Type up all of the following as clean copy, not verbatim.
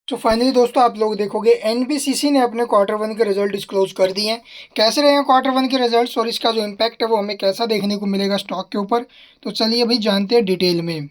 तो फाइनली दोस्तों आप लोग देखोगे एनबीसीसी ने अपने क्वार्टर वन के रिजल्ट डिस्क्लोज कर दिए हैं। कैसे रहे हैं क्वार्टर वन के रिजल्ट्स और इसका जो इम्पैक्ट है वो हमें कैसा देखने को मिलेगा स्टॉक के ऊपर। तो चलिए भाई जानते हैं डिटेल में।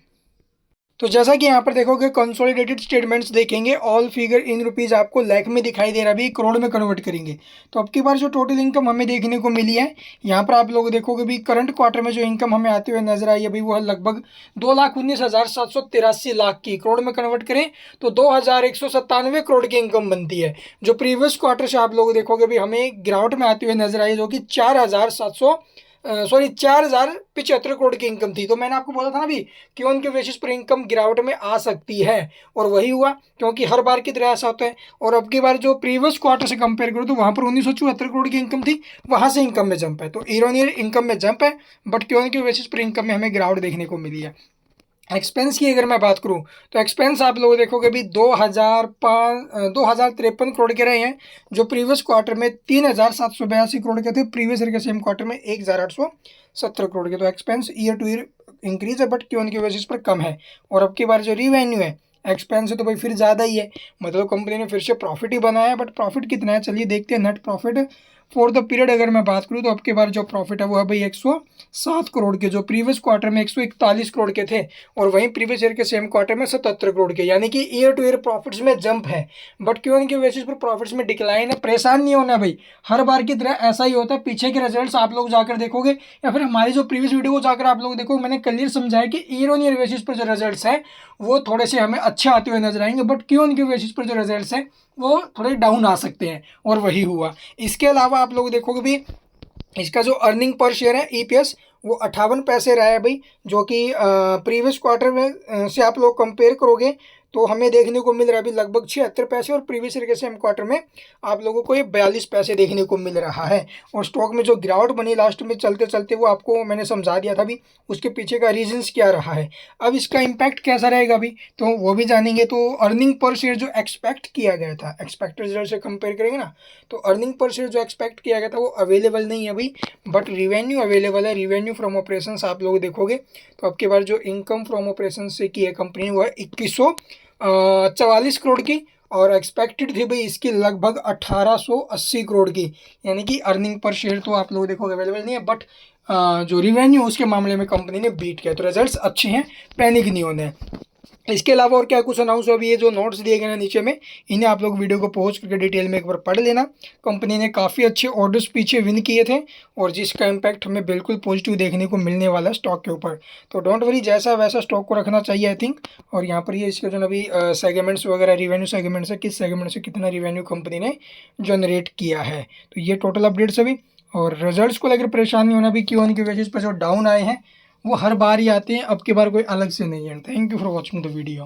तो जैसा कि यहाँ पर देखोगे कंसोलिडेटेड स्टेटमेंट्स देखेंगे, ऑल फिगर इन रुपीज आपको लाख में दिखाई दे रहा है, अभी करोड़ में कन्वर्ट करेंगे। तो अब की बार जो टोटल इनकम हमें देखने को मिली है, यहाँ पर आप लोग देखोगे भी करंट क्वार्टर में जो इनकम हमें आते हुए नजर आई है भाई वो है लगभग 2,19,783 लाख की। करोड़ में कन्वर्ट करें तो 2,197 करोड़ की इनकम बनती है। जो प्रीवियस क्वार्टर से आप लोग देखोगे भी हमें गिरावट में आते हुए नजर आई, जो कि 4,75 करोड़ की इनकम थी। तो मैंने आपको बोला था ना भी कि उनके बेसिस पर इनकम गिरावट में आ सकती है, और वही हुआ, क्योंकि हर बार की तरह ऐसा होता है। और अब की बार जो प्रीवियस क्वार्टर से कंपेयर करो तो वहां पर 1,974 करोड़ की इनकम थी, वहां से इनकम में जंप है। तो ईयर ऑन ईयर इनकम में जंप है, बट क्यों के बेसिस पर इनकम में हमें गिरावट देखने को मिली है। एक्सपेंस की अगर मैं बात करूं तो एक्सपेंस आप लोग देखोगे भी 2,053 करोड़ के रहे हैं, जो प्रीवियस क्वार्टर में 3,782 करोड़ के थे, प्रीवियस ईयर के सेम क्वार्टर में 1,870 करोड़ के। तो expense year two year increase है, बट क्यों की बेसिस पर कम है। और अब की बार जो रिवेन्यू है एक्सपेंस है तो भाई फिर ज़्यादा ही है, मतलब कंपनी ने फिर से प्रॉफिट ही बनाया है, बट प्रॉफिट कितना है चलिए देखते हैं। Net profit for the period अगर मैं बात करूँ तो अब के बार जो प्रॉफिट है वो है भाई 107 करोड़ के, जो प्रीवियस क्वार्टर में 141 करोड़ के थे, और वहीं प्रीवियस ईयर के सेम क्वार्टर में 77 करोड़ के। यानी कि ईयर टू ईयर प्रॉफिट्स में जंप है, बट क्यों इनके बेसिस पर प्रॉफिट्स में डिक्लाइन है। परेशान नहीं होना भाई, हर बार की तरह ऐसा ही होता है। पीछे के रिजल्ट्स आप लोग जाकर देखोगे या फिर हमारी जो प्रीवियस वीडियो को जाकर आप लोग देखोगे, मैंने क्लियर समझाया कि ईयर ऑन ईयर बेसिस पर जो रिजल्ट्स हैं वो थोड़े से हमें अच्छे आते हुए नजर आएंगे, बट क्यों इनके बेसिस पर जो रिजल्ट्स हैं वो थोड़े डाउन आ सकते हैं, और वही हुआ। इसके अलावा आप लोग देखोगे भी इसका जो अर्निंग पर शेयर है ईपीएस वो 58 पैसे रहा है भाई, जो कि प्रीवियस क्वार्टर में से आप लोग कंपेयर करोगे तो हमें देखने को मिल रहा है अभी लगभग 76 पैसे, और प्रीवियस ईयर के सेम क्वार्टर में आप लोगों को ये 42 पैसे देखने को मिल रहा है। और स्टॉक में जो गिरावट बनी लास्ट में चलते चलते वो आपको मैंने समझा दिया था भी, उसके पीछे का रीजंस क्या रहा है। अब इसका इम्पैक्ट कैसा रहेगा अभी तो वो भी जानेंगे। तो अर्निंग पर शेयर जो एक्सपेक्ट किया गया था, एक्सपेक्टेड रिजल्ट से कंपेयर करेंगे ना, तो अर्निंग पर शेयर जो एक्सपेक्ट किया गया था वो अवेलेबल नहीं है अभी, बट रिवेन्यू अवेलेबल है। रिवेन्यू फ्रॉम ऑपरेशन आप लोग देखोगे तो आपके बार जो इनकम फ्रॉम ऑपरेशन से की है कंपनी वो है 2144 करोड़ की, और एक्सपेक्टेड थी भाई इसकी लगभग 1880 करोड़ की। यानी कि अर्निंग पर शेयर तो आप लोग देखोगे अवेलेबल नहीं है, बट जो रिवेन्यू उसके मामले में कंपनी ने बीट किया। तो रिजल्ट्स अच्छे हैं, पैनिक नहीं होना है। इसके अलावा और क्या कुछ अनाउंस हुआ, अभी ये जो नोट्स दिए गए हैं नीचे में, इन्हें आप लोग वीडियो को पॉज करके डिटेल में एक बार पढ़ लेना। कंपनी ने काफ़ी अच्छे ऑर्डर्स पीछे विन किए थे, और जिसका इम्पैक्ट हमें बिल्कुल पॉजिटिव देखने को मिलने वाला है स्टॉक के ऊपर। तो डोंट वरी, जैसा वैसा स्टॉक को रखना चाहिए आई थिंक। और यहाँ पर ये इसके जो अभी सेगमेंट्स वगैरह रिवेन्यू सेगमेंट्स है, किस सेगमेंट से कितना रिवेन्यू कंपनी ने जनरेट किया है। तो ये टोटल अपडेट्स अभी, और रिजल्ट्स को लेकर परेशान नहीं होना भी, क्यों उनकी वजह पर जो डाउन आए हैं वो हर बार ही आते हैं, अब की बार कोई अलग से नहीं है। Thank you for watching the video.